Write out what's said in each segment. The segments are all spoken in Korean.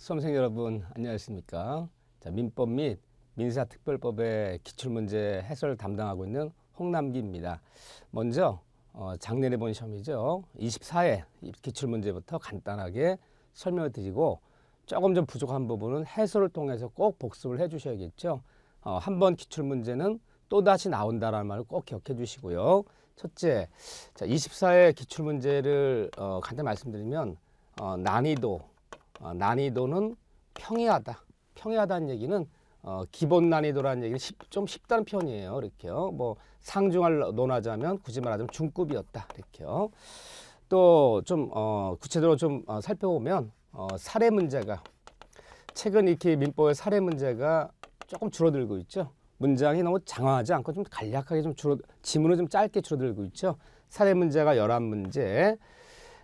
수험생 여러분 안녕하십니까? 자, 민법 및 민사특별법의 기출문제 해설을 담당하고 있는 홍남기입니다. 먼저 작년에 본 시험이죠. 24회 기출문제부터 간단하게 설명을 드리고 조금 좀 부족한 부분은 해설을 통해서 꼭 복습을 해 주셔야겠죠. 한 번 기출문제는 또다시 나온다라는 말을 꼭 기억해 주시고요. 첫째, 자, 24회 기출문제를 간단히 말씀드리면 난이도는 평이하다. 평이하다는 얘기는 기본 난이도라는 얘기는 좀 쉽다는 편이에요. 이렇게요. 뭐 상중하를 논하자면 굳이 말하자면 중급이었다. 이렇게요. 또 좀 구체적으로 좀 살펴보면 사례 문제가 최근 이렇게 민법의 사례 문제가 조금 줄어들고 있죠. 문장이 너무 장황하지 않고 좀 간략하게 좀 지문은 좀 짧게 줄어들고 있죠. 사례 문제가 11문제.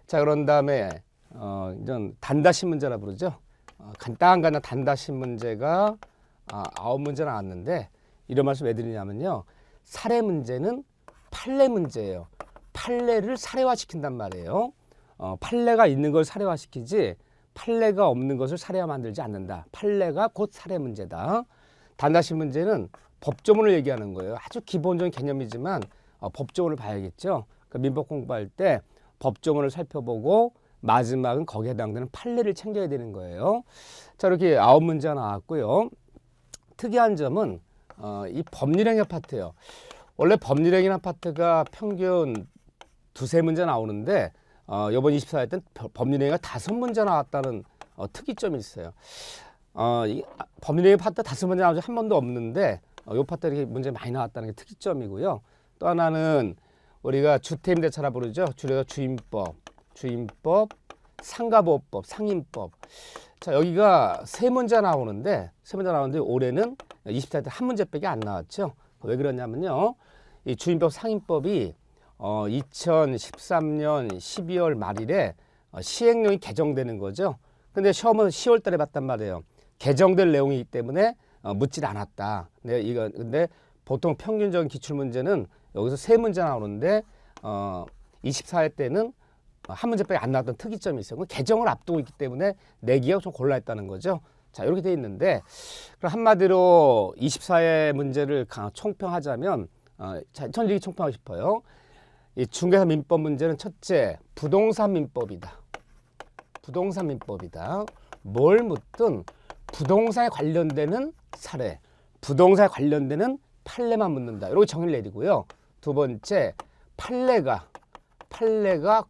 자, 그런 다음에 이런 단다시 문제라 부르죠. 간단한 단다시 문제가 9문제 나왔는데 이런 말씀 왜 드리냐면요. 사례 문제는 판례 문제예요. 판례를 사례화시킨단 말이에요. 판례가 있는 걸 사례화시키지 판례가 없는 것을 사례화 만들지 않는다. 판례가 곧 사례 문제다. 단다시 문제는 법조문을 얘기하는 거예요. 아주 기본적인 개념이지만 법조문을 봐야겠죠. 그러니까 민법 공부할 때 법조문을 살펴보고 마지막은 거기에 해당되는 판례를 챙겨야 되는 거예요. 자, 이렇게 9문제가 나왔고요. 특이한 점은 이 법률행위 파트예요. 원래 법률행위 파트가 평균 2-3문제 나오는데 이번 24회 때는 법률행위가 5문제 나왔다는 특이점이 있어요. 이 법률행위 파트 5문제 나온 적 한 번도 없는데 이 파트 이렇게 문제 많이 나왔다는 게 특이점이고요. 또 하나는 우리가 주택임대차라 부르죠. 줄여서 주임법, 상가보호법, 상임법. 자, 여기가 3문제 나오는데 올해는 24회 때 1문제밖에 안 나왔죠. 왜 그러냐면요. 이 주임법, 상임법이 2013년 12월 말일에 시행령이 개정되는 거죠. 근데 시험은 10월 달에 봤단 말이에요. 개정될 내용이기 때문에 묻질 않았다. 근데 보통 평균적인 기출문제는 여기서 3문제 나오는데 24회 때는 1문제밖에 안 나왔던 특이점이 있어요. 개정을 앞두고 있기 때문에 내기가 좀 곤란했다는 거죠. 자, 이렇게 돼 있는데 그럼 한마디로 24회 문제를 총평하자면 저는 총평하고 싶어요. 이 중개사 민법 문제는 첫째, 부동산 민법이다. 뭘 묻든 부동산에 관련되는 사례, 부동산에 관련되는 판례만 묻는다. 이렇게 정의를 내리고요. 두 번째, 판례가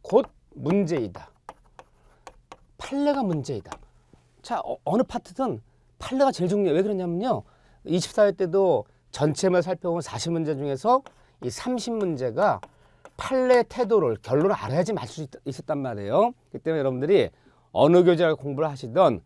곧 문제이다. 판례가 문제이다. 자, 어느 파트든 판례가 제일 중요해요. 왜 그러냐면요. 24회 때도 전체만 살펴보면 40문제 중에서 이 30문제가 판례 태도를 결론을 알아야지 맞출 수 있었단 말이에요. 그렇기 때문에 여러분들이 어느 교재를 공부를 하시던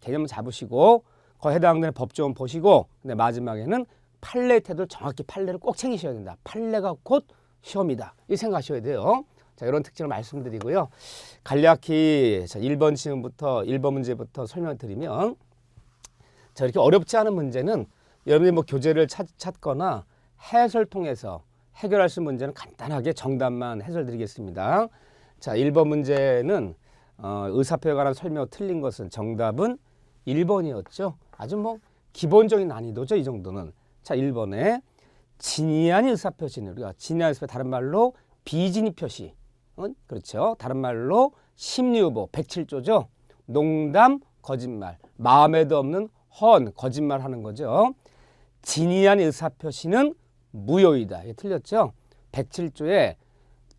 개념을 잡으시고 거기에 해당되는 법조문 보시고 근데 마지막에는 판례 태도를 정확히 판례를 꼭 챙기셔야 된다. 판례가 곧 시험이다. 이 생각하셔야 돼요. 자, 이런 특징을 말씀드리고요. 간략히 1번 지문부터 1번 문제부터 설명을 드리면 자, 이렇게 어렵지 않은 문제는 여러분이 뭐 교재를 찾거나 해설 통해서 해결할 수 있는 문제는 간단하게 정답만 해설 드리겠습니다. 자, 1번 문제는 의사표에 관한 설명 틀린 것은 정답은 1번이었죠. 아주 뭐 기본적인 난이도죠. 이 정도는. 자, 1번에 진의한 의사표시는 우리가 진의한 의사표 다른 말로 비진의 표시. 그렇죠. 다른 말로 심리후보 107조죠. 농담, 거짓말. 마음에도 없는 거짓말 하는 거죠. 진의한 의사표시는 무효이다. 이게 틀렸죠. 107조에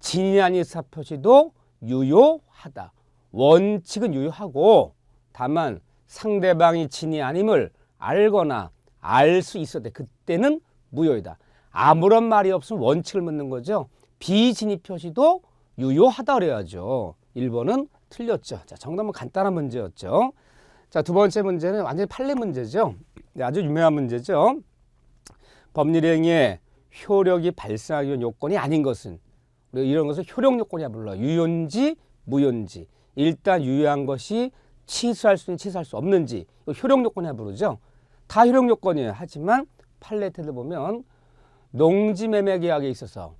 진의한 의사표시도 유효하다. 원칙은 유효하고 다만 상대방이 진의 아님을 알거나 알 수 있을 때 그때는 무효이다. 아무런 말이 없으면 원칙을 묻는 거죠. 비진의 표시도 유효하다 그래야죠. 1번은 틀렸죠. 자, 정답은 간단한 문제였죠. 자, 두 번째 문제는 완전히 판례 문제죠. 아주 유명한 문제죠. 법률행위에 효력이 발생하기 위한 요건이 아닌 것은 우리가 이런 것을 효력 요건이라 불러요. 유효인지 무효인지. 일단 유효한 것이 취소할 수 있는지 취소할 수 없는지 효력 요건이라 부르죠. 다 효력 요건이에요. 하지만 판례 태도 보면 농지매매 계약에 있어서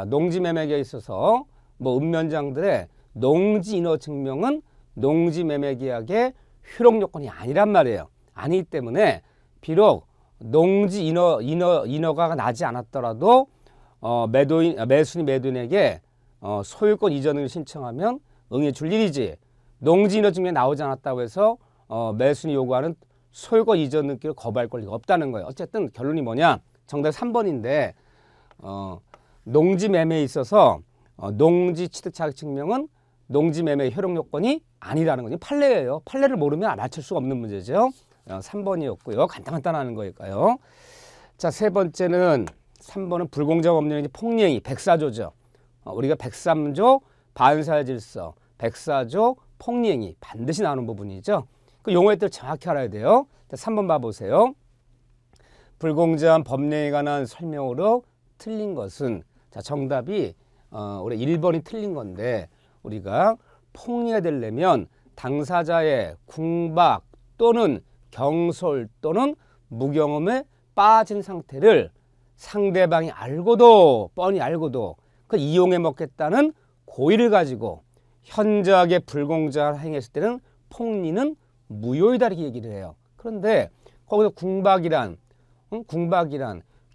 농지매매 계약에 있어서 뭐 읍면장들의 농지 인허 증명은 농지 매매 계약의 효력 요건이 아니란 말이에요. 아니기 때문에 비록 농지 인허가가 나지 않았더라도 매수인이 매도인에게 소유권 이전을 신청하면 응해 줄 일이지, 농지 인허 증명이 나오지 않았다고 해서 매수인이 요구하는 소유권 이전 등기를 거부할 권리가 없다는 거예요. 어쨌든 결론이 뭐냐? 정답 3번인데 농지 매매에 있어서 농지 취득 자격 증명은 농지 매매 효력 요건이 아니라는 거죠. 판례예요. 판례를 모르면 맞출 수가 없는 문제죠. 3번이었고요. 간단하는 거니까요. 자, 세 번째는 3번은 불공정 법령인지 폭리행위, 백사조죠. 우리가 103조 반사의 질서, 104조 폭리행위 반드시 나오는 부분이죠. 그 용어들 정확히 알아야 돼요. 자, 3번 봐보세요. 불공정한 법령에 관한 설명으로 틀린 것은, 자, 정답이 우리 1번이 틀린 건데, 우리가 폭리가 되려면 당사자의 궁박 또는 경솔 또는 무경험에 빠진 상태를 상대방이 알고도, 뻔히 알고도 그 이용해 먹겠다는 고의를 가지고 현저하게 불공정한 행위했을 때는 폭리는 무효이다 이렇게 얘기를 해요. 그런데 거기서 궁박이란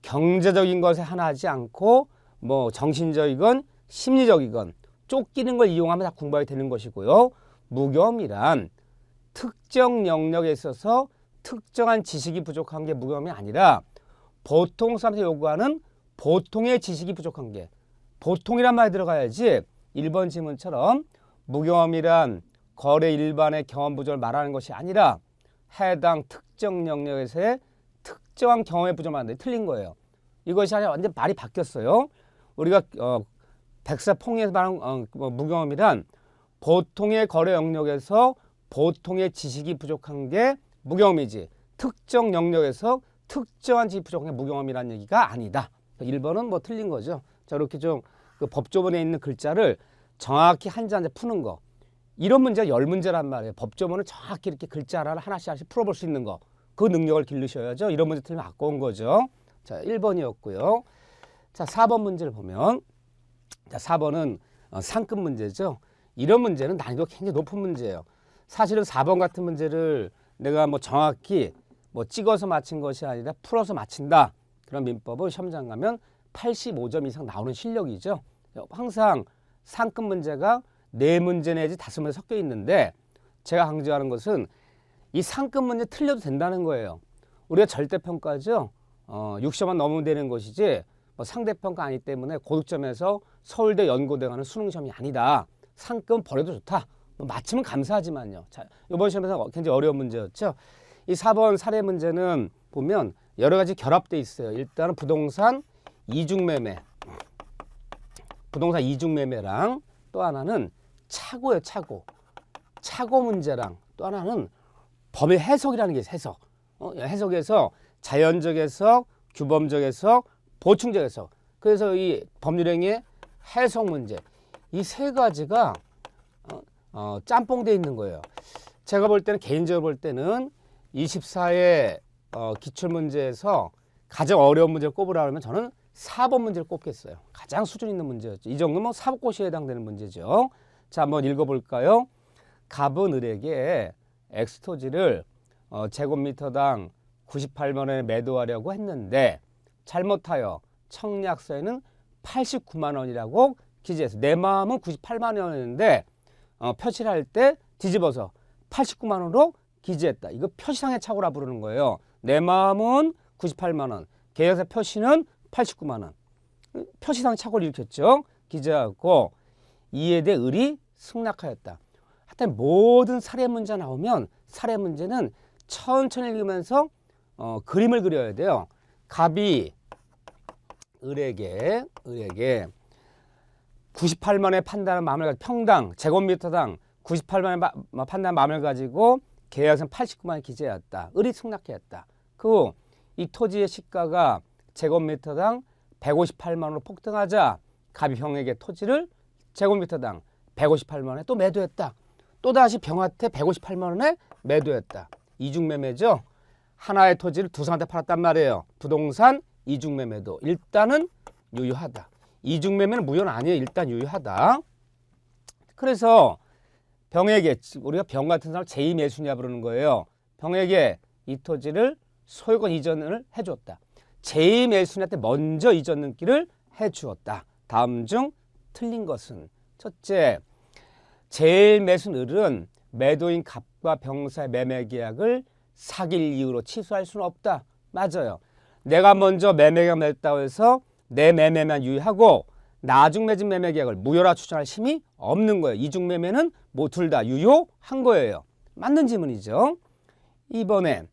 경제적인 것에 하나하지 않고 뭐 정신적이건 심리적이건 쫓기는 걸 이용하면 다 궁박이 되는 것이고요. 무경험이란 특정 영역에 있어서 특정한 지식이 부족한 게 무경험이 아니라 보통 사람들이 요구하는 보통의 지식이 부족한 게, 보통이란 말이 들어가야지 1번 지문처럼 무경험이란 거래 일반의 경험 부족을 말하는 것이 아니라 해당 특정 영역에서의 특정한 경험의 부족을 말하는데 틀린 거예요. 이것이 아니라 완전 말이 바뀌었어요. 우리가 백사폭리에서 말하는 무경험이란 보통의 거래 영역에서 보통의 지식이 부족한 게 무경험이지, 특정 영역에서 특정한 지식이 부족한 게 무경험이라는 얘기가 아니다. 1번은 뭐 틀린 거죠. 자, 이렇게 좀 그 법조문에 있는 글자를 정확히 한자 한자 푸는 거, 이런 문제가 10문제란 말이에요. 법조문을 정확히 이렇게 글자를 하나씩 풀어볼 수 있는 거, 그 능력을 기르셔야죠. 이런 문제 틀리면 아까운 거죠. 자, 1번이었고요. 자, 4번 문제를 보면, 자, 4번은 상급 문제죠. 이런 문제는 난이도가 굉장히 높은 문제예요. 사실은 4번 같은 문제를 내가 뭐 정확히 뭐 찍어서 맞힌 것이 아니라 풀어서 맞힌다, 그런 민법을 시험장 가면 85점 이상 나오는 실력이죠. 항상 상급 문제가 4문제 내지 5문제 섞여 있는데, 제가 강조하는 것은 이 상급 문제 틀려도 된다는 거예요. 우리가 절대평가죠. 60점만 넘으면 되는 것이지 뭐 상대평가 아니기 때문에 고득점에서 서울대 연고대 가는 수능시험이 아니다. 상급은 버려도 좋다. 뭐 맞추면 감사하지만요. 자, 이번 시험에서 굉장히 어려운 문제였죠. 이 4번 사례 문제는 보면 여러 가지 결합돼 있어요. 일단은 부동산 이중매매, 부동산 이중매매랑 또 하나는 차고예요. 차고 문제랑 또 하나는 법의 해석이라는 게 있어요. 해석. 해석에서 자연적 해석, 규범적 해석, 보충적 해석. 그래서 이 법률행위의 해석 문제, 이 세 가지가 짬뽕돼 있는 거예요. 제가 볼 때는, 개인적으로 볼 때는 24회 기출문제에서 가장 어려운 문제를 꼽으라 그러면 저는 4번 문제를 꼽겠어요. 가장 수준 있는 문제였죠. 이 정도면 사법고시에 해당되는 문제죠. 자, 한번 읽어볼까요? 갑은 을에게 엑스토지를 제곱미터당 98만 원에 매도하려고 했는데 잘못하여 청약서에는 89만 원이라고 기재했어요. 내 마음은 98만 원이었는데 표시를 할 때 뒤집어서 89만 원으로 기재했다. 이거 표시상의 착오라 부르는 거예요. 내 마음은 98만 원, 계약서 표시는 89만 원. 표시상의 착오를 일으켰죠. 기재하고 이에 대해 을이 승낙하였다. 하여튼 모든 사례 문제 나오면 사례 문제는 천천히 읽으면서 그림을 그려야 돼요. 갑이 을에게 98만 원에 판단한 마음을 가지고, 평당 제곱미터당 98만 원에 판단한 마음을 가지고 계약서는 89만 원 기재했다. 을이 승낙했다. 그 이 토지의 시가가 제곱미터당 158만 원으로 폭등하자 갑이 병에게 토지를 제곱미터당 158만 원에 또 매도했다. 또다시 병한테 158만 원에 매도했다. 이중매매죠. 하나의 토지를 두 사람한테 팔았단 말이에요. 부동산 이중매매도 일단은 유효하다. 이중매매는 무효는 아니에요. 일단 유효하다. 그래서 병에게, 우리가 병 같은 사람을 제2매수냐 부르는 거예요. 병에게 이 토지를 소유권 이전을 해주었다. 제2매수인한테 먼저 이전 등기를 해주었다. 다음 중 틀린 것은? 첫째, 제1매수인은 매도인 갑과 병사의 매매 계약을 사기일 이유로 취소할 수는 없다. 맞아요. 내가 먼저 매매계약 맺었다고 해서 내 매매만 유효하고 나중 맺은 매매계약을 무효라 추정할 힘이 없는 거예요. 이중 매매는 뭐 둘 다 유효한 거예요. 맞는 질문이죠. 이번에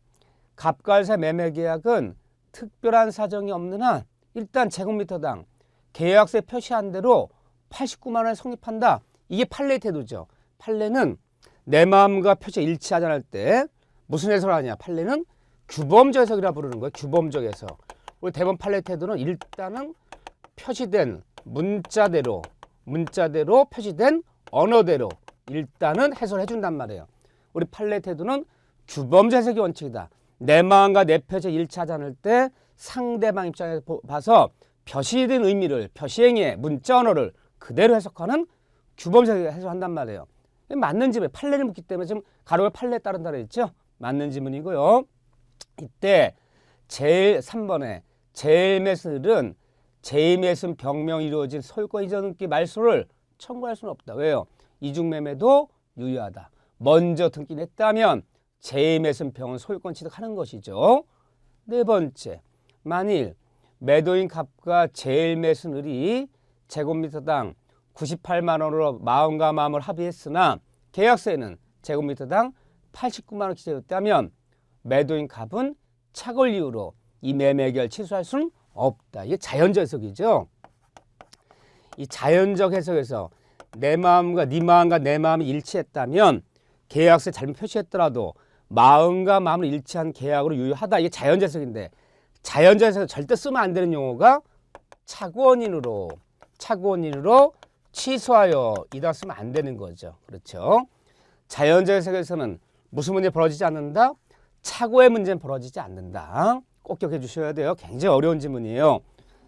갑과의 매매계약은 특별한 사정이 없는 한 일단 제곱미터당 계약서에 표시한 대로 89만 원에 성립한다. 이게 판례의 태도죠. 판례는 내 마음과 표시가 일치하지 않을 때 무슨 해석을 하냐. 판례는 규범적 해석이라 부르는 거예요. 규범적 해석. 우리 대법원 판례 태도는 일단은 표시된 문자대로 표시된 언어대로 일단은 해석을 해준단 말이에요. 우리 판례 태도는 규범적 해석이 원칙이다. 내 마음과 내 표시가 일치하지 않을 때 상대방 입장에서 봐서 표시된 의미를, 표시행위의 문자 언어를 그대로 해석하는 규범적 해석을 한단 말이에요. 맞는 질문, 판례를 묻기 때문에 지금 가로가 판례에 따른다 그랬죠. 맞는 질문이고요. 이때 제일 3번에 제1매수는 제2매수는 병명이 이루어진 소유권 이전 등기 말소를 청구할 수는 없다. 왜요? 이중매매도 유효하다. 먼저 등기했다면 제2매수는 병은 소유권 취득하는 것이죠. 네 번째, 만일 매도인 갑과 제1매수는 제곱미터당 98만 원으로 마음과 마음을 합의했으나 계약서에는 제곱미터당 89만 원 기재되었다면 매도인 갑은 착오를 이유로 이 매매계약을 취소할 수는 없다. 이게 자연적 해석이죠. 이 자연적 해석에서 내 마음과 네 마음과 내 마음이 일치했다면 계약서에 잘못 표시했더라도 마음과 마음을 일치한 계약으로 유효하다. 이게 자연적 해석인데 자연적 해석에서 절대 쓰면 안 되는 용어가 착오원인으로 취소하여 이다 쓰면 안 되는 거죠. 그렇죠? 자연적 해석에서는 무슨 문제 벌어지지 않는다? 착오의 문제는 벌어지지 않는다. 꼭 기억해 주셔야 돼요. 굉장히 어려운 질문이에요.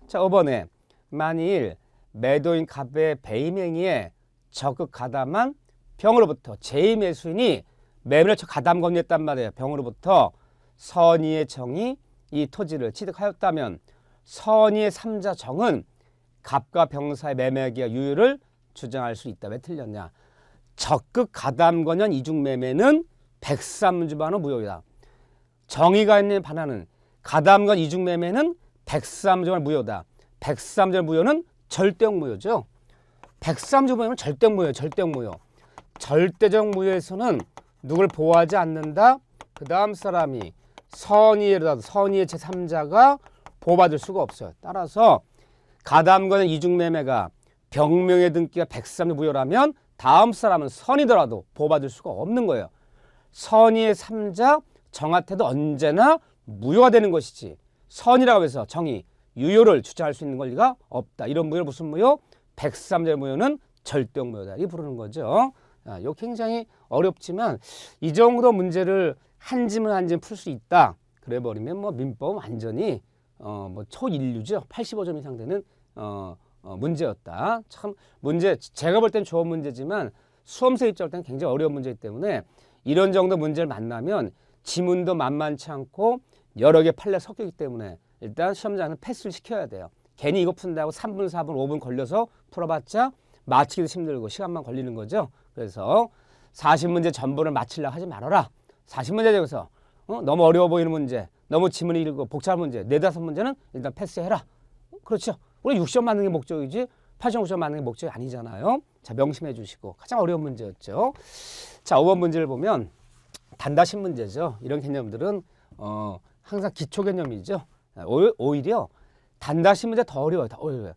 자, 5번에 만일 매도인 갑의 배임행위에 적극 가담한 병으로부터 제2매수인이 매매를 가담 권유했단 말이에요. 병으로부터 선의의 정이 이 토지를 취득하였다면 선의의 3자 정은 갑과 병사의 매매계약 유효를 주장할 수 있다. 왜 틀렸냐? 적극 가담 권유한 이중매매는 103주만은 무효이다. 정의가 있는 반환은 가담과 이중매매는 103주만 무효다. 103주 무효는 절대적 무효죠. 103주 무효는 절대적 무효예요. 절대적 무효. 절대적 무효에서는 누굴 보호하지 않는다. 그 다음 사람이 선의의 제3자가 보호받을 수가 없어요. 따라서 가담과 이중매매가 병명의 등기가 103주 무효라면 다음 사람은 선이더라도 보호받을 수가 없는 거예요. 선의의 3자 정하태도 언제나 무효가 되는 것이지 선이라고 해서 정의, 유효를 주장할 수 있는 권리가 없다. 이런 무효는 무슨 무효? 103절 무효는 절대적 무효다. 이렇게 부르는 거죠. 이거 굉장히 어렵지만 이 정도 문제를 한 지문 한 지문 풀 수 있다. 그래 버리면 뭐 민법은 완전히 뭐 초인류죠. 85점 이상 되는 문제였다. 참 문제 제가 볼 땐 좋은 문제지만 수험생 입장일 때는 굉장히 어려운 문제이기 때문에 이런 정도 문제를 만나면 지문도 만만치 않고 여러 개 판례 섞이기 때문에 일단 시험장은 패스를 시켜야 돼요. 괜히 이거 푼다고 3분, 4분, 5분 걸려서 풀어봤자 맞히기도 힘들고 시간만 걸리는 거죠. 그래서 40문제 전부를 맞히려고 하지 말아라. 40문제 중에서 너무 어려워 보이는 문제, 너무 지문이 길고 복잡한 문제, 4-5문제는 일단 패스해라. 그렇죠. 우리 60점 맞는 게 목적이지 80점 맞는 게 목적이 아니잖아요. 자, 명심해 주시고 가장 어려운 문제였죠. 자, 5번 문제를 보면 단다시 문제죠. 이런 개념들은 항상 기초 개념이죠. 오히려 단다시 문제 더 어려워요.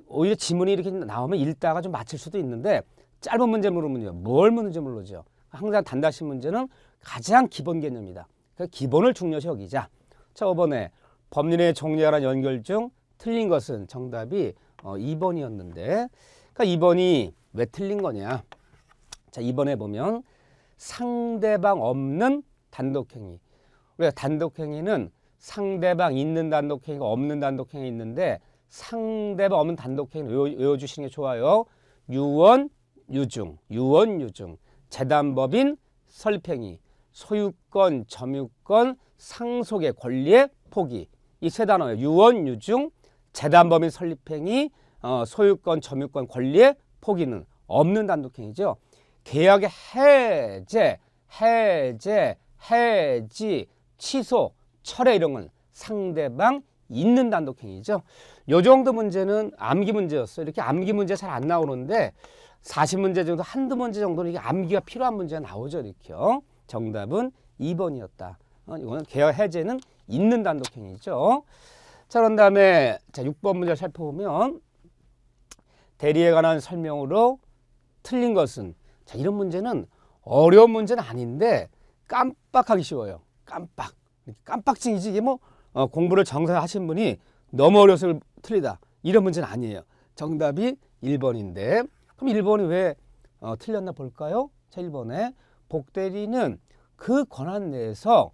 오히려 지문이 이렇게 나오면 읽다가 좀 맞힐 수도 있는데 짧은 문제 물으면요. 뭘 묻는지 모르죠. 항상 단다시 문제는 가장 기본 개념이다. 그러니까 기본을 중요시 여기자. 자, 5번에 법률의 종료랑 연결 중 틀린 것은 정답이 2번이었는데 그러니까 2번이 왜 틀린 거냐. 자, 2번에 보면 상대방 없는 단독행위. 우리가 단독행위는 상대방 있는 단독행위가 없는 단독행위 있는데 상대방 없는 단독행위를 외워주시는 게 좋아요. 유원, 유중. 재단법인 설립행위, 소유권, 점유권, 상속의 권리의 포기. 이 세 단어예요. 유언, 유증, 재단법인 설립행위, 소유권, 점유권, 권리의 포기는 없는 단독행위죠. 계약의 해지, 취소, 철회 이런 건 상대방 있는 단독행위죠. 요 정도 문제는 암기 문제였어요. 이렇게 암기 문제 잘 안 나오는데 40문제 정도, 한두 문제 정도는 이게 암기가 필요한 문제가 나오죠. 이렇게요. 정답은 2번이었다. 이거는 계약 해제는 있는 단독행위죠. 자, 그런 다음에 6번 문제를 살펴보면 대리에 관한 설명으로 틀린 것은, 자, 이런 문제는 어려운 문제는 아닌데 깜빡하기 쉬워요. 깜빡증이지. 이게 뭐 공부를 정상에 하신 분이 너무 어려워서 틀리다 이런 문제는 아니에요. 정답이 1번인데 그럼 1번이 왜 틀렸나 볼까요? 자, 1번에 복대리는 그 권한 내에서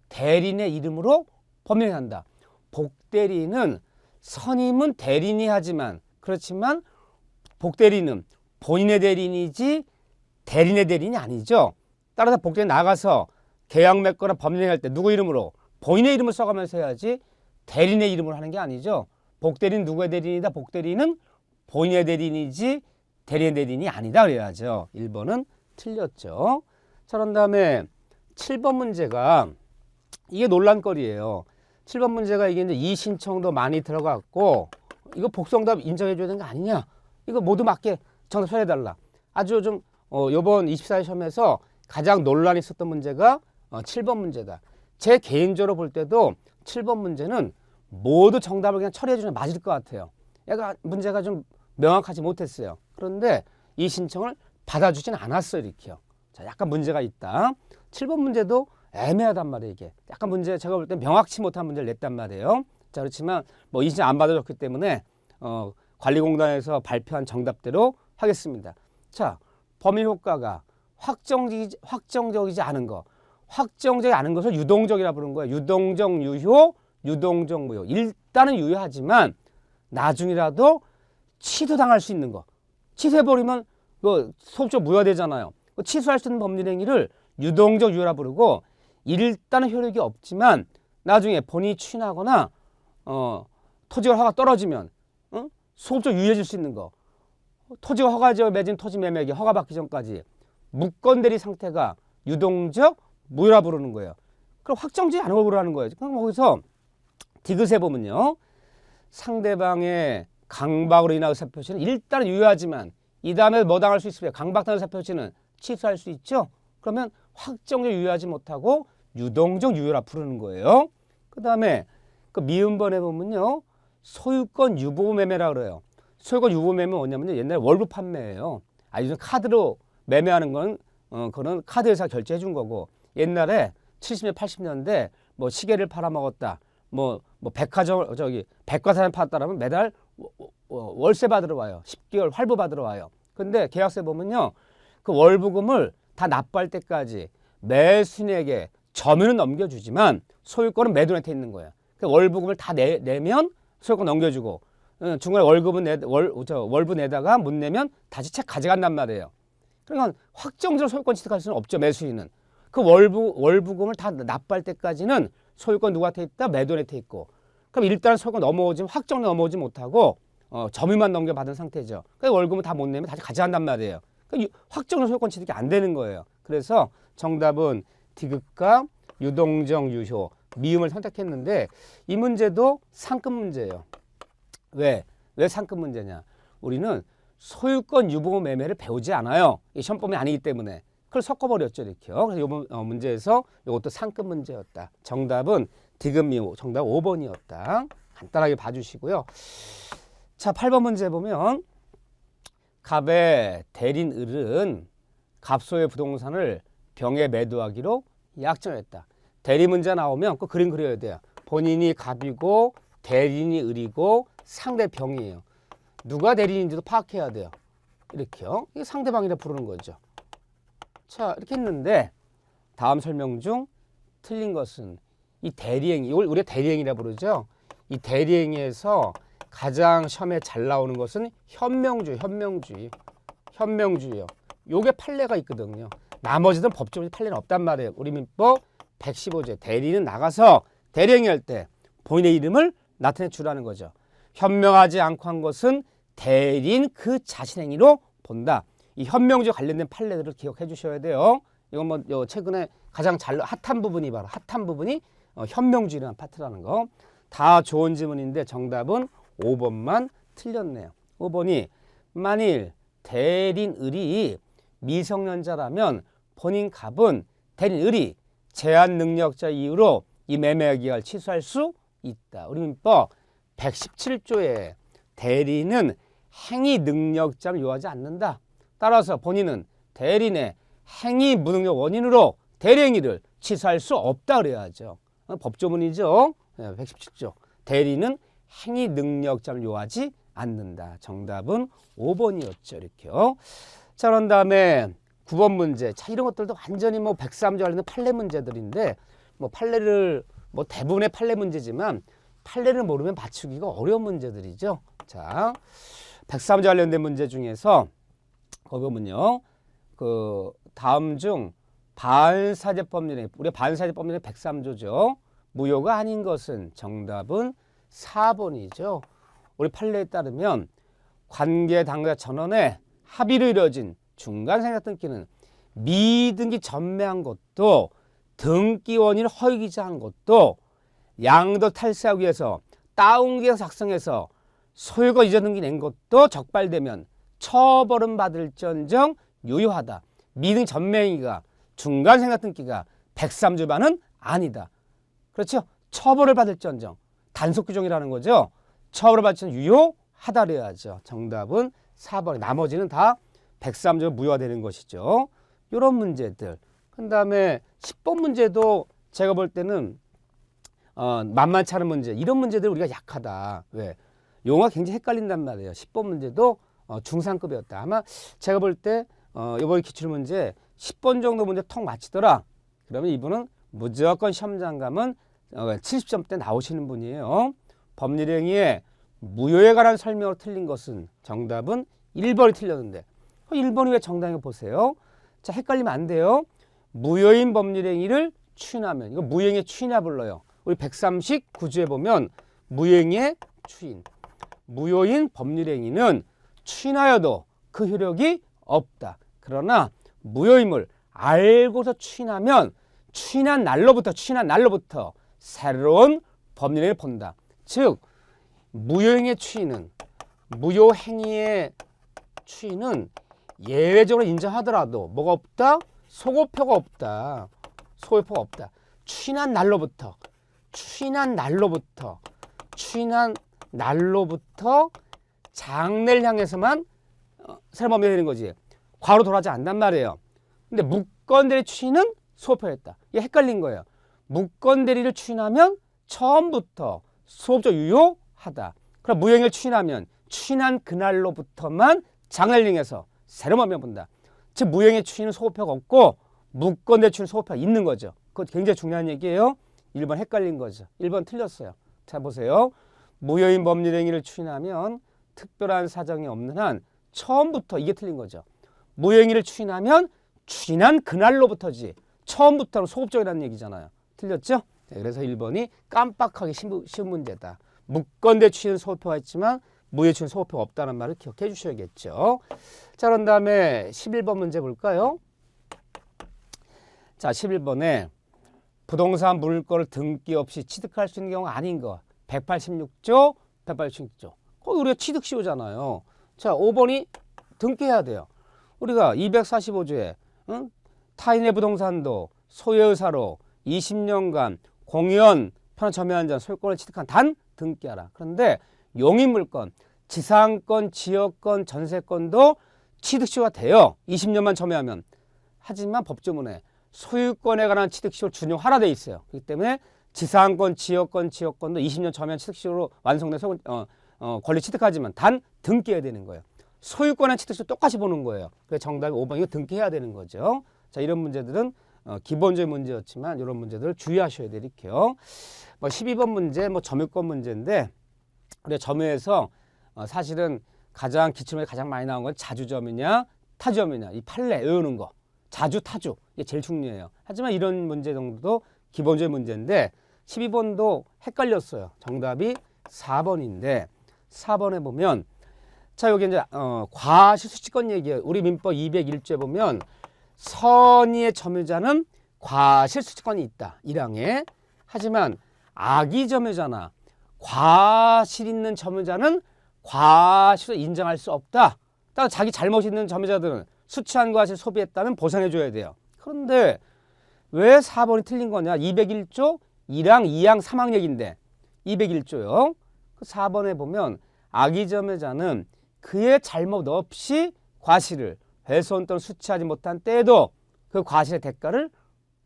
대리인의 이름으로 법령한다. 복대리는 선임은 대리인이 하지만 그렇지만 복대리는 본인의 대리인이지 대리인의 대리인이 아니죠. 따라서 복대리 나가서 계약 맺거나 법령할 때 누구 이름으로? 본인의 이름을 써가면서 해야지 대리인의 이름으로 하는 게 아니죠. 복대리는 누구의 대리인이다? 복대리는 본인의 대리인이지 대리인의 대리인이 아니다 그래야죠. 1번은 틀렸죠. 자, 그런 다음에 7번 문제가 이게 논란거리예요. 7번 문제가 이게 이제 이신청도 많이 들어갔고 이거 복수응답 인정해 줘야 되는 거 아니냐? 이거 모두 맞게 정답 처리해달라. 아주 좀 이번 24회 시험에서 가장 논란이 있었던 문제가 7번 문제다. 제 개인적으로 볼 때도 7번 문제는 모두 정답을 그냥 처리해 주면 맞을 것 같아요. 얘가 문제가 좀 명확하지 못했어요. 그런데 이 신청을 받아주진 않았어요. 이렇게요. 자, 약간 문제가 있다. 7번 문제도 애매하단 말이에요. 이게 약간 문제 제가 볼 때 명확치 못한 문제를 냈단 말이에요. 자, 그렇지만 뭐 이 신청 안 받아줬기 때문에 관리공단에서 발표한 정답대로 하겠습니다. 자, 범위 효과가 확정적이지 않은 거. 확정적이지 않은 것을 유동적이라 부르는 거예요. 유동적 유효, 유동적 무효. 일단은 유효하지만 나중이라도 취소당할 수 있는 거. 취소해버리면 소급적 무효되잖아요. 취소할 수 있는 법률 행위를 유동적 유효라 부르고 일단은 효력이 없지만 나중에 본인이 추인하거나 토지가 허가 떨어지면 소급적 유효해질 수 있는 거. 토지가 허가지에 맺은 토지 매매기 허가받기 전까지 무건대리 상태가 유동적 무효라 부르는 거예요. 그럼 확정지 않은 걸 부르는 거예요. 그럼 거기서 디귿에 보면요. 상대방의 강박으로 인한 의사표시는 일단은 유효하지만 이 다음에 뭐 당할 수 있어요? 강박당한 의사표시는 취소할 수 있죠. 그러면 확정적 유효하지 못하고 유동적 유효라 부르는 거예요. 그 다음에 그 미음번에 보면요. 소유권 유보 매매라 그래요. 소유권 유보 매매는 뭐냐면요. 옛날에 월부 판매예요. 요즘 카드로 매매하는 건 그거는 카드 회사 결제해 준 거고 옛날에 70년 80년대 뭐 시계를 팔아먹었다. 뭐 백화점 백과사를 팔았다라면 매달 월세 받으러 와요. 10개월 활부 받으러 와요. 근데 계약서에 보면요. 그 월부금을 다 납부할 때까지 매수인에게 점유는 넘겨주지만 소유권은 매도인한테 있는 거예요. 그 월부금을 다 내면 소유권 넘겨주고 중간에 월부 내다가 못 내면 다시 책 가져간단 말이에요. 그러니까 확정적으로 소유권 취득할 수는 없죠. 매수인은. 그 월부금을 다 납부할 때까지는 소유권 누구한테 있다? 매도인한테 있고. 그럼 일단 소유권 확정 넘어오지 못하고 점유만 넘겨받은 상태죠. 그 월급은 다 못 내면 다시 가져간단 말이에요. 그러니까 확정적 소유권 취득이 안 되는 거예요. 그래서 정답은 디귿과 유동적 유효, 미음을 선택했는데 이 문제도 상급 문제예요. 왜 상급 문제냐? 우리는 소유권 유보 매매를 배우지 않아요. 이 시험범위 아니기 때문에. 그걸 섞어버렸죠. 이렇게요. 그래서 이번 문제에서 이것도 상급 문제였다. 정답은 디귿 미호, 정답 5번이었다. 간단하게 봐주시고요. 자, 8번 문제 보면 갑의 대린 을은 갑소의 부동산을 병에 매도하기로 약정했다. 대리 문제 나오면 그 그림 그려야 돼요. 본인이 갑이고 대리인이 을이고 상대 병이에요. 누가 대리인인지도 파악해야 돼요. 이렇게요. 이게 상대방이라 부르는 거죠. 자, 이렇게 했는데 다음 설명 중 틀린 것은 이 대리행위, 이걸 우리가 대리행위라 부르죠. 이 대리행위에서 가장 시험에 잘 나오는 것은 현명주의요. 요게 판례가 있거든요. 나머지는 법적으로 판례는 없단 말이에요. 우리 민법 115조에 대리는 나가서 대리행위할 때 본인의 이름을 나타내 주라는 거죠. 현명하지 않고 한 것은 대리인 그 자신 행위로 본다. 이 현명주에 관련된 판례들을 기억해 주셔야 돼요. 이건 뭐 최근에 가장 핫한 부분이 바로 핫한 부분이 현명주의라는 파트라는 거. 다 좋은 질문인데 정답은 5번만 틀렸네요. 5번이 만일 대리인을이 미성년자라면 본인 갑은 대리인을이 제한 능력자 이유로 이 매매 계약을 취소할 수 있다. 우리 민법 117조에 대리인은 행위 능력자를 요하지 않는다. 따라서 본인은 대리인의 행위 무능력 원인으로 대리행위를 취소할 수 없다 그래야죠. 법조문이죠. 117조. 대리인은 행위 능력자를 요하지 않는다. 정답은 5번이었죠. 이렇게요. 자, 그런 다음에 9번 문제. 자, 이런 것들도 완전히 뭐 103조 관련된 판례 문제들인데 뭐 판례를 뭐 대부분의 판례 문제지만 판례를 모르면 맞추기가 어려운 문제들이죠. 자, 103조 관련된 문제 중에서 거기 보면요. 그 다음 중 반사제법률에 우리가 반사제법률의 103조죠. 무효가 아닌 것은 정답은 4번이죠. 우리 판례에 따르면 관계 당사자 전원의 합의로 이루어진 중간상가 등기는 미등기 전매한 것도 등기 원인을 허위 기재한 것도 양도 탈세하기 위해서 다운계약 작성해서 소유권 이전 등기 낸 것도 적발되면 처벌은 받을지언정 유효하다. 미등기 전매행위가 중간상가 등기가 103조 반은 아니다. 그렇죠? 처벌을 받을지언정 단속 규정이라는 거죠. 처벌을 받을지언정 유효하다 그래야죠. 정답은 4번. 나머지는 다 103조 무효가 되는 것이죠. 이런 문제들. 그 다음에 10번 문제도 제가 볼 때는 만만치 않은 문제. 이런 문제들 우리가 약하다. 왜? 용어가 굉장히 헷갈린단 말이에요. 10번 문제도 중상급이었다. 아마 제가 볼 때 이번 기출문제 10번 정도 문제 턱 맞히더라. 그러면 이분은 무조건 시험장 가면 70점대 나오시는 분이에요. 법률행위에 무효에 관한 설명으로 틀린 것은 정답은 1번이 틀렸는데 1번이 왜 정답인가 보세요. 자, 헷갈리면 안 돼요. 무효인 법률행위를 추인하면 이거 무효행위의 추인이라 불러요. 우리 139조에 보면 무효행위의 추인. 무효인 법률행위는 추인하여도 그 효력이 없다. 그러나 무효임을 알고서 추인하면 추인한 날로부터 새로운 법률행위를 본다. 즉 무효행위의 추인은 무효행위의 추인은 예외적으로 인정하더라도 뭐가 없다? 소고표가 없다. 소고표가 없다. 추인한 날로부터 장래를 향해서만 새로운 법률이 되는 거지. 과로 돌아가지 않단 말이에요. 근데 무건대리 추인은 소고표였다. 이게 헷갈린 거예요. 무건대리를 추인하면 처음부터 소급적 유효하다. 그럼 무효행위를 추인하면 추인한 그날로부터만 장래를 향해서 새로운 법률을 본다. 즉 무효행위 추인은 소고표가 없고 무건대리 추인은 소고표가 있는 거죠. 그거 굉장히 중요한 얘기예요. 1번 헷갈린 거죠. 1번 틀렸어요. 자, 보세요. 무효인 법률행위를 추인하면 특별한 사정이 없는 한 처음부터 이게 틀린 거죠. 무효행위를 추인하면 추인한 그날로부터지 처음부터는 소급적이라는 얘기잖아요. 틀렸죠? 네, 그래서 1번이 깜빡하기 쉬운 문제다. 무건대 추인은 소급표가 있지만 무효 추인 소급표가 없다는 말을 기억해 주셔야겠죠. 자, 그런 다음에 11번 문제 볼까요? 자, 11번에 부동산 물건을 등기 없이 취득할 수 있는 경우가 아닌 거. 186조, 186조. 거기 우리가 취득시효잖아요. 자, 5번이 등기해야 돼요. 우리가 245조에 타인의 부동산도 소유의사로 20년간 공연 편한 점유한 자 소유권을 취득한 단 등기하라. 그런데 용익물건, 지상권, 지역권, 전세권도 취득시효가 돼요. 20년만 점유하면. 하지만 법조문에 소유권에 관한 취득시효를 준용하라 돼 있어요. 그렇기 때문에 지상권, 지역권도 20년 점유한 취득시효로 완성된 권리 취득하지만 단 등기해야 되는 거예요. 소유권의 취득시효 똑같이 보는 거예요. 그래서 정답이 5번 이거 등기해야 되는 거죠. 자, 이런 문제들은 기본적인 문제였지만 이런 문제들을 주의하셔야 되릴게요. 12번 문제 점유권 문제인데 우리가 점유에서 사실은 가장 기출문제 가장 많이 나온 건 자주점유냐 타주점유냐 이 판례 외우는 거. 자주 타주 이게 제일 중요해요. 하지만 이런 문제 정도도 기본적인 문제인데 12번도 헷갈렸어요. 정답이 4번인데 4번에 보면 자 여기 이제 과실수치권 얘기예요. 우리 민법 201조에 보면 선의의 점유자는 과실수치권이 있다. 1항에. 하지만 악의 점유자나 과실 있는 점유자는 과실을 인정할 수 없다. 따라 자기 잘못 있는 점유자들은 수치한 과실 소비했다면 보상해 줘야 돼요. 그런데 왜 4번이 틀린 거냐? 201조 1항, 2항, 3항 얘기인데 201조요. 그 4번에 보면 악의 점유자는 그의 잘못 없이 과실을 훼손 또는 수치하지 못한 때에도 그 과실의 대가를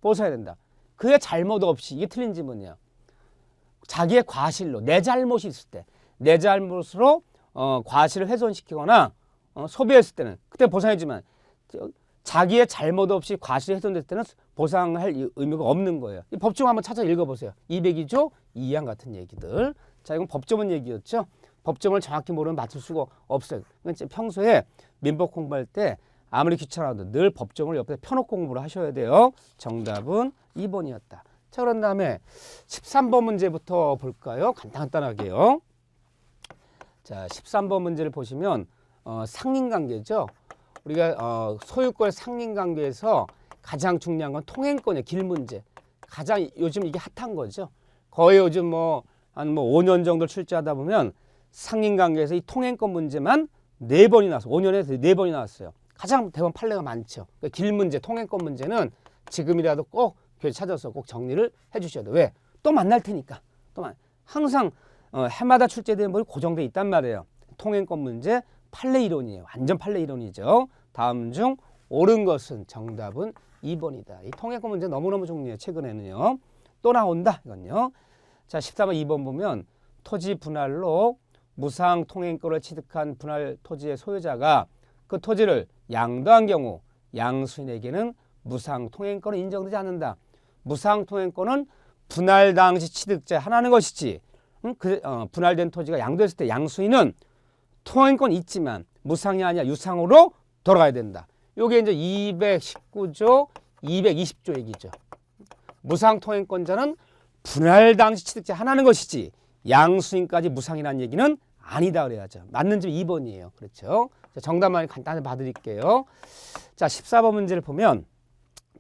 보상해야 된다. 그의 잘못 없이 이게 틀린 지문이야. 자기의 과실로 내 잘못이 있을 때 내 잘못으로 과실을 훼손시키거나 소비했을 때는 그때 보상해주면 자기의 잘못 없이 과실이 훼손됐을 때는 보상할 의무가 없는 거예요. 이 법조문 한번 찾아 읽어보세요. 202조 2항 같은 얘기들. 자 이건 법조문 얘기였죠. 법조문을 정확히 모르면 맞출 수가 없어요. 그러니까 평소에 민법 공부할 때 아무리 귀찮아도 늘 법조문을 옆에 펴놓고 공부를 하셔야 돼요. 정답은 2번이었다. 자 그런 다음에 13번 문제부터 볼까요? 간단하게요. 자 13번 문제를 보시면 상린관계죠. 우리가 소유권의 상린관계에서 가장 중요한 건 통행권이에요. 길 문제. 가장 요즘 이게 핫한 거죠. 거의 요즘 한 5년 정도 출제하다 보면 상린관계에서 이 통행권 문제만 4번이 나왔어요. 5년에 4번이 나왔어요. 가장 대부분 판례가 많죠. 그러니까 길 문제, 통행권 문제는 지금이라도 꼭 교재 찾아서 꼭 정리를 해주셔야 돼요. 왜? 또 만날 테니까. 항상 해마다 출제되는 법이 고정돼 있단 말이에요. 통행권 문제 판례 이론이에요. 완전 판례 이론이죠. 다음 중 옳은 것은 정답은 2번이다. 이 통행권 문제 너무너무 중요해요. 최근에는요. 또 나온다. 이건요. 자 13번 2번 보면 토지 분할로 무상 통행권을 취득한 분할 토지의 소유자가 그 토지를 양도한 경우 양수인에게는 무상 통행권은 인정되지 않는다. 무상 통행권은 분할 당시 취득자에 하나는 것이지 분할된 토지가 양도했을 때 양수인은 통행권 있지만 무상이 아니라 유상으로 돌아가야 된다. 이게 이제 219조, 220조 얘기죠. 무상 통행권자는 분할 당시 취득자 하나는 것이지 양수인까지 무상이라는 얘기는 아니다 그래야죠. 맞는 집 2번이에요. 그렇죠. 정답만 간단히 봐드릴게요. 자 14번 문제를 보면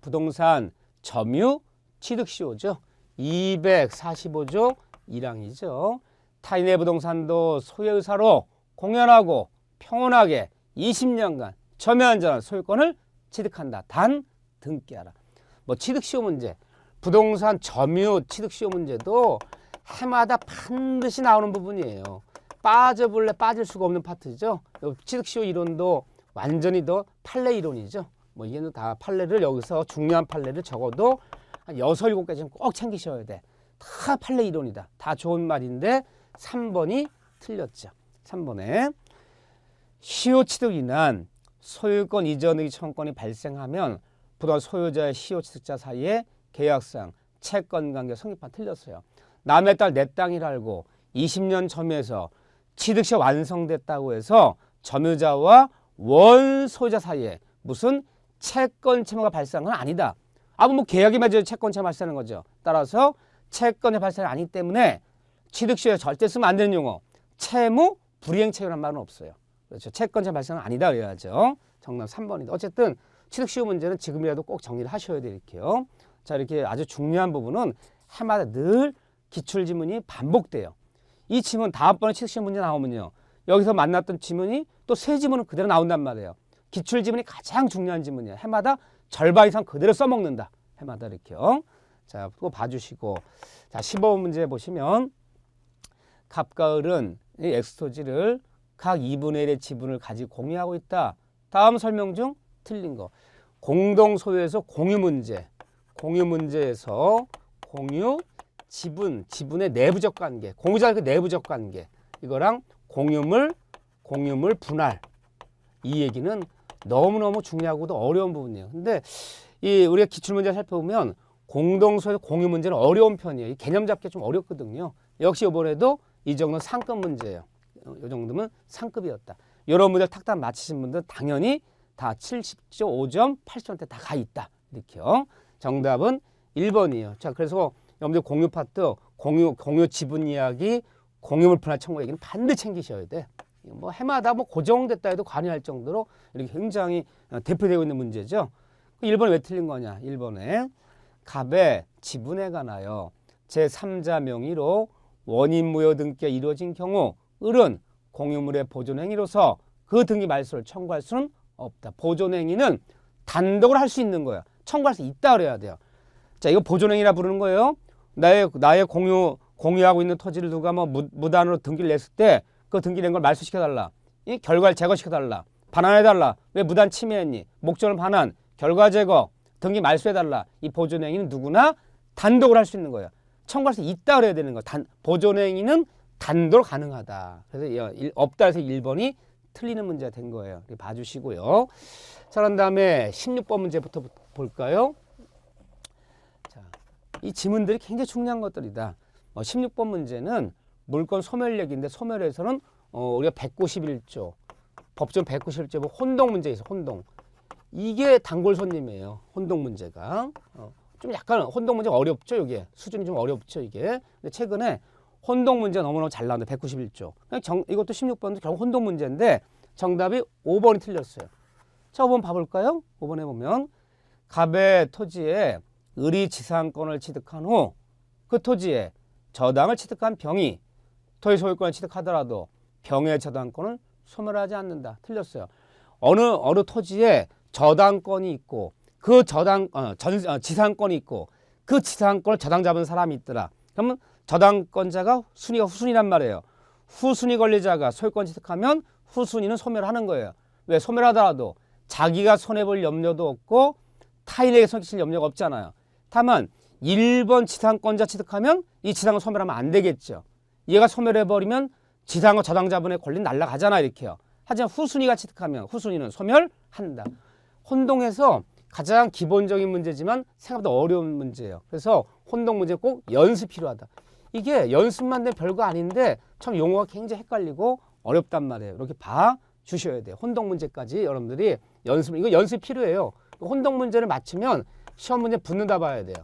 부동산 점유 취득시효죠. 245조 1항이죠. 타인의 부동산도 소유의 의사로 공연하고 평온하게 20년간 점유한 자는 소유권을 취득한다. 단 등기하라. 취득시효 문제, 부동산 점유 취득시효 문제도 해마다 반드시 나오는 부분이에요. 빠져볼래 빠질 수가 없는 파트죠. 취득시효 이론도 완전히 더 판례 이론이죠. 이게는 다 판례를 여기서 중요한 판례를 적어도 한 6, 7개쯤 꼭 챙기셔야 돼. 다 판례 이론이다. 다 좋은 말인데 3번이 틀렸죠. 3번에 시효 취득이 난 소유권 이전의 청구권이 발생하면 부동산 소유자의 시효 취득자 사이에 계약상 채권 관계 성립한 틀렸어요. 남의 딸 내 땅이라 알고 20년 점유해서 취득시효 완성됐다고 해서 점유자와 원 소유자 사이에 무슨 채권 채무가 발생한 건 아니다. 계약이 맺어야 채권 채무 발생하는 거죠. 따라서 채권의 발생이 아니기 때문에 취득시효에 절대 쓰면 안 되는 용어 채무 불이행 채무란 말은 없어요. 그렇죠. 채권 채무 발생은 아니다 그래야죠. 정답 3번이다. 어쨌든 취득시효 문제는 지금이라도 꼭 정리를 하셔야 될게요. 자 이렇게 아주 중요한 부분은 해마다 늘 기출지문이 반복돼요. 이 지문 다음번에 취득시효 문제 나오면요. 여기서 만났던 지문이 또 새 지문은 그대로 나온단 말이에요. 기출지문이 가장 중요한 지문이에요. 해마다 절반 이상 그대로 써먹는다. 해마다 이렇게요. 자, 또 봐주시고. 자, 15번 문제 보시면 갑과 을은 이 엑스토지를 각 2분의 1의 지분을 가지고 공유하고 있다. 다음 설명 중 틀린 거. 공동 소유에서 공유 문제. 공유 문제에서 공유 지분의 내부적 관계. 공유자 그 내부적 관계. 이거랑 공유물 분할. 이 얘기는 너무너무 중요하고도 어려운 부분이에요. 근데 우리가 기출문제 살펴보면 공동소유에서 공유 문제는 어려운 편이에요. 이 개념 잡기 좀 어렵거든요. 역시 이번에도 이 정도는 상급 문제예요. 이 정도면 상급이었다. 이런 문제를 탁탁 맞히신 분들 당연히 다 70.5점, 80점대 다 가 있다. 이렇게요. 정답은 1번이에요. 자, 그래서 여러분들 공유 파트, 공유 지분 이야기, 공유물 분할 청구 얘기는 반드시 챙기셔야 돼. 뭐 해마다 뭐 고정됐다 해도 관여할 정도로 이렇게 굉장히 대표되고 있는 문제죠. 1번에 왜 틀린 거냐? 1번에 갑의 지분에 관하여 제3자 명의로 원인무효 등기가 이루어진 경우 을은 공유물의 보존행위로서 그 등기 말소를 청구할 수는 없다. 보존행위는 단독으로 할 수 있는 거야. 청구할 수 있다 그래야 돼요. 자, 이거 보존행위라 부르는 거예요. 나의 공유하고 있는 토지를 누가 뭐 무단으로 등기를 냈을 때 그 등기 낸 걸 말소시켜달라. 이 결과를 제거시켜달라. 반환해달라. 왜 무단 침해했니? 목적을 반환, 결과 제거, 등기 말소해달라. 이 보존행위는 누구나 단독으로 할 수 있는 거예요. 청구할 수 있다 그래야 되는 거야. 보존행위는 단독으로 가능하다. 그래서 없다 해서 1번이 틀리는 문제가 된 거예요. 봐주시고요. 자, 그런 다음에 16번 문제부터 볼까요? 자, 이 지문들이 굉장히 중요한 것들이다. 16번 문제는 물권 소멸 얘기인데 소멸에서는 우리가 191조, 법정 191조 혼동 문제 있어. 혼동. 이게 단골 손님이에요. 혼동 문제가. 좀 약간 혼동 문제가 어렵죠. 이게 수준이 좀 어렵죠. 이게. 근데 최근에 혼동 문제가 너무너무 잘 나왔는데 191조. 이것도 16번도 결국 혼동 문제인데 정답이 5번이 틀렸어요. 자, 5번 봐볼까요? 5번에 보면 갑의 토지에 을이 지상권을 취득한 후 그 토지에 저당을 취득한 병이 토지 소유권을 취득하더라도 병의 저당권을 소멸하지 않는다. 틀렸어요. 어느 토지에 저당권이 있고 그 지상권이 있고 그 지상권을 저당 잡은 사람이 있더라. 그러면 저당권자가 순위가 후순위란 말이에요. 후순위 권리자가 소유권 취득하면 후순위는 소멸하는 거예요. 왜? 소멸하더라도 자기가 손해볼 염려도 없고 타인에게 손해칠 염려가 없잖아요. 다만 1번 지상권자 취득하면 이 지상을 소멸하면 안 되겠죠. 얘가 소멸해버리면 지상과 저당 자본의 권리는 날아가잖아 이렇게요. 하지만 후순위가 취득하면 후순위는 소멸한다. 혼동에서 가장 기본적인 문제지만 생각보다 어려운 문제예요. 그래서 혼동 문제 꼭 연습이 필요하다. 이게 연습만 되면 별거 아닌데 참 용어가 굉장히 헷갈리고 어렵단 말이에요. 이렇게 봐주셔야 돼요. 혼동 문제까지 여러분들이 이거 연습이 필요해요. 혼동 문제를 맞추면 시험 문제 붙는다 봐야 돼요.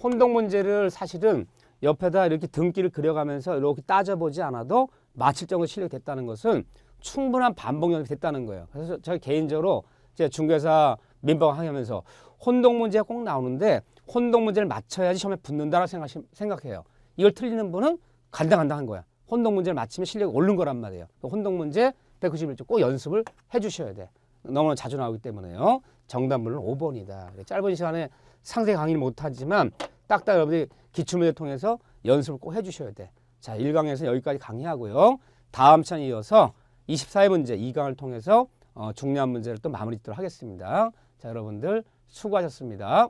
혼동 문제를 사실은 옆에다 이렇게 등기를 그려가면서 이렇게 따져보지 않아도 맞힐 정도 실력이 됐다는 것은 충분한 반복 연습이 됐다는 거예요. 그래서 제가 개인적으로 제가 중개사 민법 강의하면서 혼동 문제가 꼭 나오는데 혼동 문제를 맞춰야지 시험에 붙는다라고 생각해요. 이걸 틀리는 분은 간당간당한 거야. 혼동 문제를 맞히면 실력이 오른 거란 말이에요. 혼동 문제 191조 꼭 연습을 해주셔야 돼. 너무나 자주 나오기 때문에요. 정답물은 5번이다. 짧은 시간에 상세히 강의를 못하지만 딱딱 여러분들이 기출문제 통해서 연습을 꼭 해주셔야 돼. 자, 1강에서 여기까지 강의하고요. 다음 시간에 이어서 24회 문제 2강을 통해서 중요한 문제를 또 마무리 짓도록 하겠습니다. 자, 여러분들 수고하셨습니다.